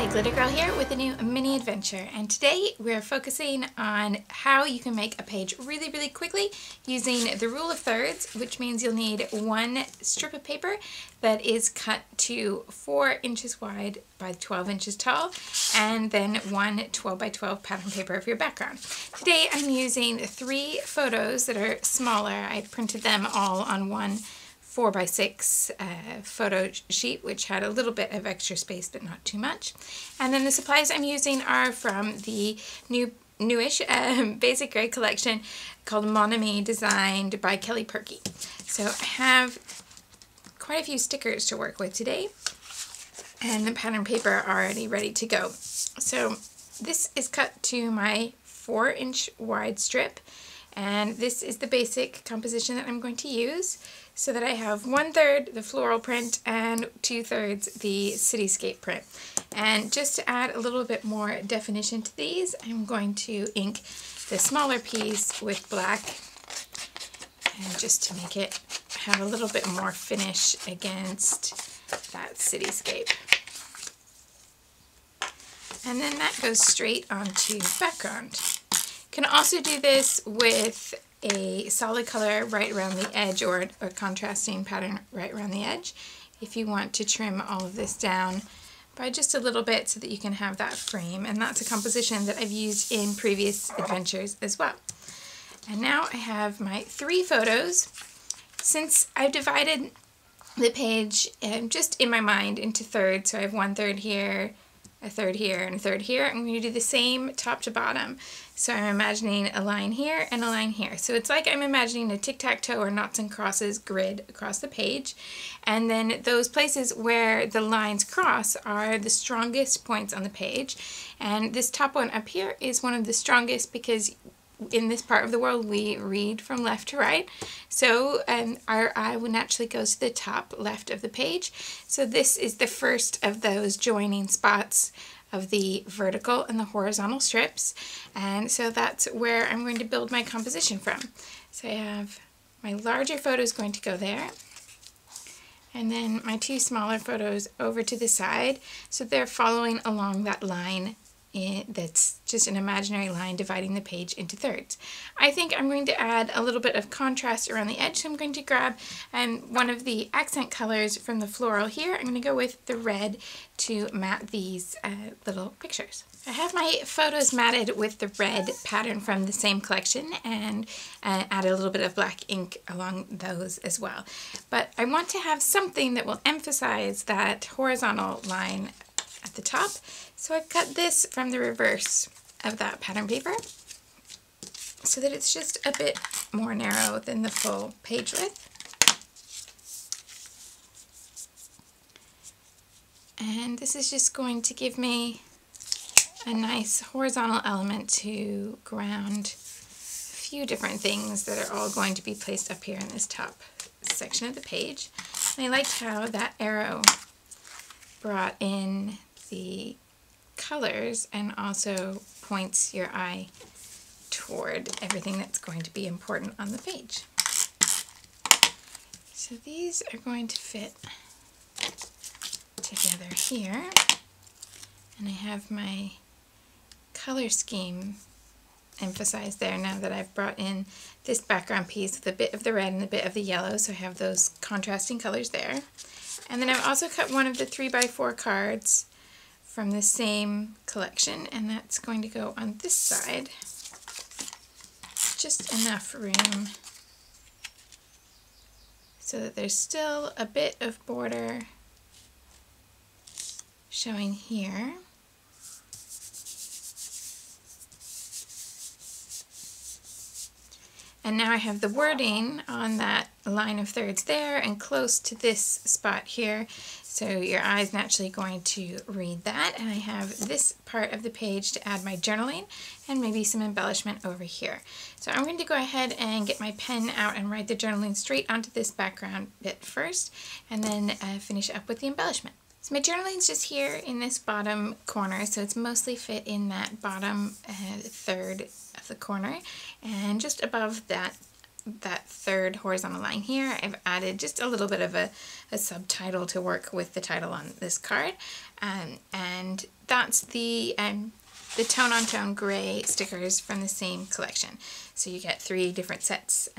Glitter Girl here with a new mini adventure, and today we're focusing on how you can make a page really quickly using the rule of thirds, which means you'll need one strip of paper that is cut to 4 inches wide by 12 inches tall, and then one 12 by 12 pattern paper for your background. Today I'm using 3 photos that are smaller. I printed them all on one 4x6 photo sheet, which had a little bit of extra space but not too much. And then the supplies I'm using are from the newish BasicGrey collection called Mon Ami, designed by Kelly Perky. So I have quite a few stickers to work with today, and the pattern paper already ready to go. So this is cut to my 4-inch wide strip, and this is the basic composition that I'm going to use, so that I have 1/3 the floral print and 2/3 the cityscape print. And just to add a little bit more definition to these, I'm going to ink the smaller piece with black, and just to make it have a little bit more finish against that cityscape. And then that goes straight onto background. You can also do this with a solid color right around the edge, or a contrasting pattern right around the edge, if you want to trim all of this down by just a little bit so that you can have that frame. And that's a composition that I've used in previous adventures as well. And now I have my 3 photos. Since I've divided the page just in my mind into thirds, so I have 1/3 here, a third here, and a third here, I'm going to do the same top to bottom. So I'm imagining a line here and a line here. So it's like I'm imagining a tic-tac-toe or noughts and crosses grid across the page. And then those places where the lines cross are the strongest points on the page. And this top one up here is one of the strongest because in this part of the world we read from left to right. So our eye would naturally go to the top left of the page. So this is the first of those joining spots of the vertical and the horizontal strips, and so that's where I'm going to build my composition from. So I have my larger photos going to go there, and then my 2 smaller photos over to the side, so they're following along that line that's just an imaginary line dividing the page into thirds. I think I'm going to add a little bit of contrast around the edge, so I'm going to grab one of the accent colors from the floral here. I'm going to go with the red to matte these little pictures. I have my photos matted with the red pattern from the same collection, and added a little bit of black ink along those as well. But I want to have something that will emphasize that horizontal line at the top, so I've cut this from the reverse of that pattern paper so that it's just a bit more narrow than the full page width. And this is just going to give me a nice horizontal element to ground a few different things that are all going to be placed up here in this top section of the page. And I liked how that arrow brought in the colors and also points your eye toward everything that's going to be important on the page. So these are going to fit together here, and I have my color scheme emphasized there now that I've brought in this background piece with a bit of the red and a bit of the yellow, so I have those contrasting colors there. And then I've also cut one of the 3x4 cards from the same collection, and that's going to go on this side. Just enough room so that there's still a bit of border showing here. And now I have the wording on that line of thirds there and close to this spot here, so your eye is naturally going to read that. And I have this part of the page to add my journaling and maybe some embellishment over here. So I'm going to go ahead and get my pen out and write the journaling straight onto this background bit first, and then finish up with the embellishment. So my journaling's just here in this bottom corner, so it's mostly fit in that bottom third of the corner, and just above that that third horizontal line here, I've added just a little bit of a subtitle to work with the title on this card, and that's the tone on tone gray stickers from the same collection. So you get 3 different sets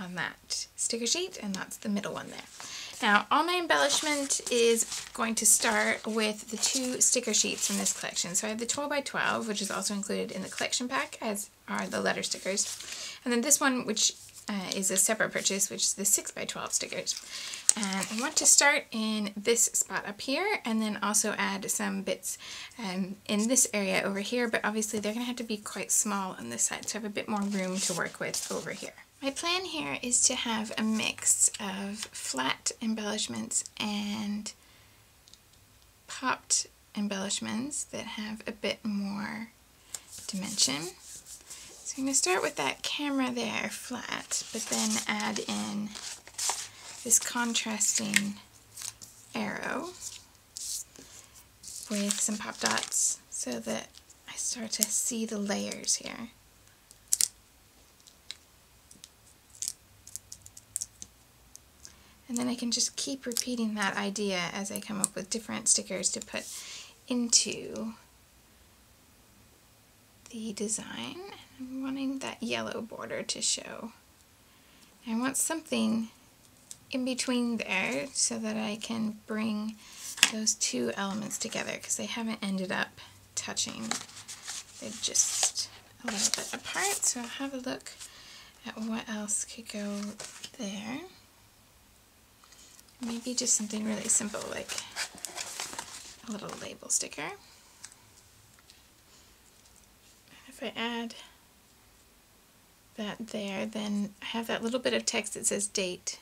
on that sticker sheet, and that's the middle one there. Now, all my embellishment is going to start with the 2 sticker sheets from this collection. So I have the 12 by 12, which is also included in the collection pack, as are the letter stickers. And then this one, which is a separate purchase, which is the 6 by 12 stickers. And I want to start in this spot up here, and then also add some bits in this area over here, but obviously they're going to have to be quite small on this side, so I have a bit more room to work with over here. My plan here is to have a mix of flat embellishments and popped embellishments that have a bit more dimension. So I'm going to start with that camera there, flat, but then add in this contrasting arrow with some pop dots so that I start to see the layers here. And then I can just keep repeating that idea as I come up with different stickers to put into the design. I'm wanting that yellow border to show. I want something in between there so that I can bring those 2 elements together, because they haven't ended up touching. They're just a little bit apart. So I'll have a look at what else could go there. Maybe just something really simple like a little label sticker. If I add that there, then I have that little bit of text that says date.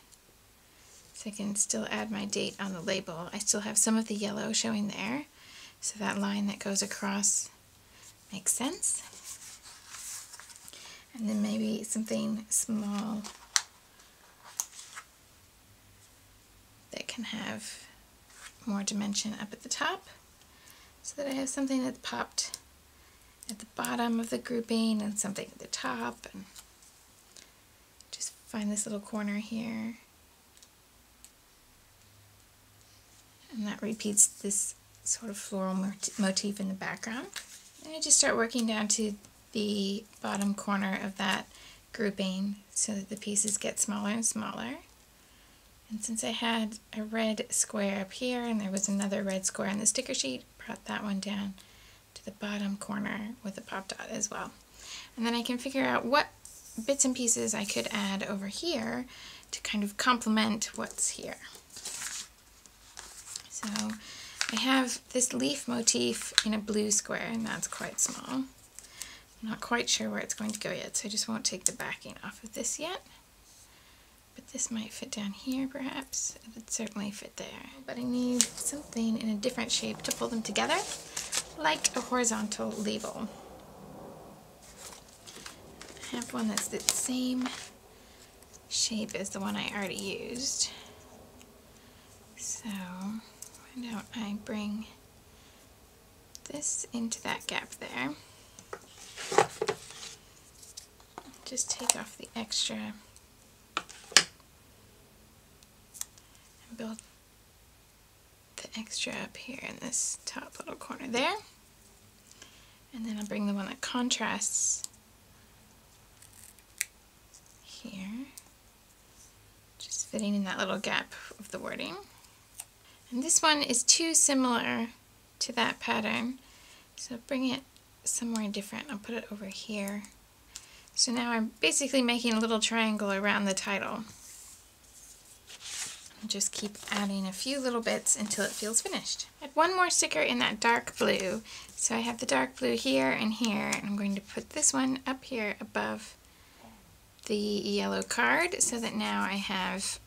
So I can still add my date on the label. I still have some of the yellow showing there, so that line that goes across makes sense. And then maybe something small that can have more dimension up at the top, so that I have something that's popped at the bottom of the grouping and something at the top, and just find this little corner here. And that repeats this sort of floral motif in the background. And I just start working down to the bottom corner of that grouping so that the pieces get smaller and smaller. And since I had a red square up here and there was another red square on the sticker sheet, brought that one down to the bottom corner with a pop dot as well. And then I can figure out what bits and pieces I could add over here to kind of complement what's here. So I have this leaf motif in a blue square, and that's quite small. I'm not quite sure where it's going to go yet, so I just won't take the backing off of this yet. But this might fit down here perhaps. It would certainly fit there. But I need something in a different shape to pull them together, like a horizontal label. I have one that's the same shape as the one I already used. So why don't I bring this into that gap there. Just take off the extra and build the extra up here in this top little corner there. And then I'll bring the one that contrasts here, just fitting in that little gap of the wording. And this one is too similar to that pattern, so bring it somewhere different. I'll put it over here. So now I'm basically making a little triangle around the title. And just keep adding a few little bits until it feels finished. Add one more sticker in that dark blue. So I have the dark blue here, and I'm going to put this one up here above the yellow card, so that now I have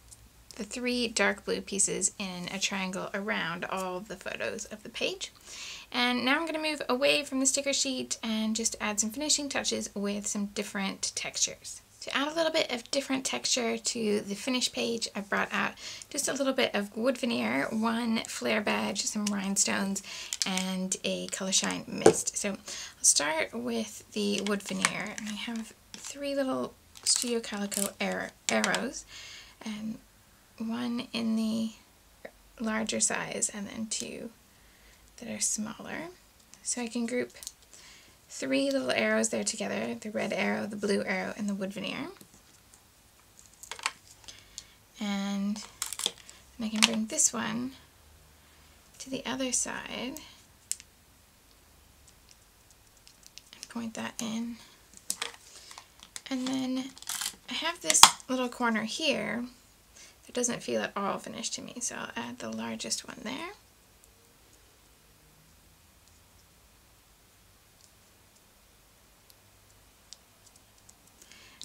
the 3 dark blue pieces in a triangle around all the photos of the page. And now I'm going to move away from the sticker sheet and just add some finishing touches with some different textures. To add a little bit of different texture to the finished page, I brought out just a little bit of wood veneer, 1 flare badge, some rhinestones, and a color shine mist. So I'll start with the wood veneer, and I have 3 little Studio Calico arrows, and one in the larger size and then two that are smaller. So I can group 3 little arrows there together, the red arrow, the blue arrow, and the wood veneer. And then I can bring this one to the other side and point that in. And then I have this little corner here that doesn't feel at all finished to me, so I'll add the largest one there.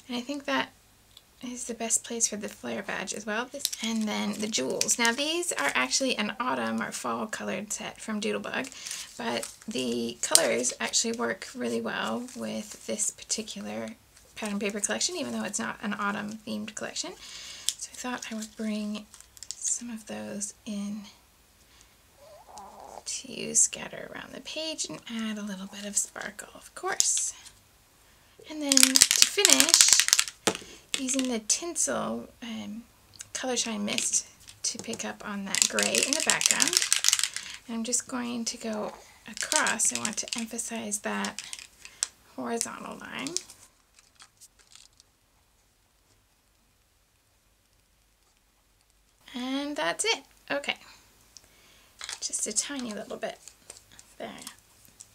And I think that is the best place for the flare badge as well. And then the jewels. Now these are actually an autumn or fall colored set from Doodlebug, but the colors actually work really well with this particular pattern paper collection, even though it's not an autumn themed collection. So I thought I would bring some of those in to scatter around the page and add a little bit of sparkle, of course. And then to finish, using the tinsel color shine mist to pick up on that gray in the background. And I'm just going to go across. I want to emphasize that horizontal line. And that's it. Okay. Just a tiny little bit there.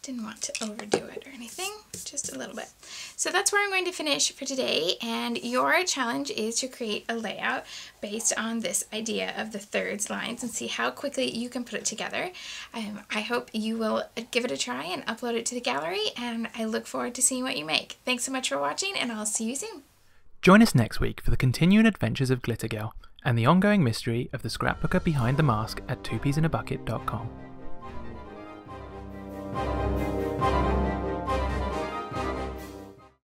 Didn't want to overdo it or anything, just a little bit. So that's where I'm going to finish for today, and your challenge is to create a layout based on this idea of the thirds lines and see how quickly you can put it together. I hope you will give it a try and upload it to the gallery, and I look forward to seeing what you make. Thanks so much for watching, and I'll see you soon. Join us next week for the continuing adventures of Glitter Girl and the ongoing mystery of the scrapbooker behind the mask at 2peasinabucket.com.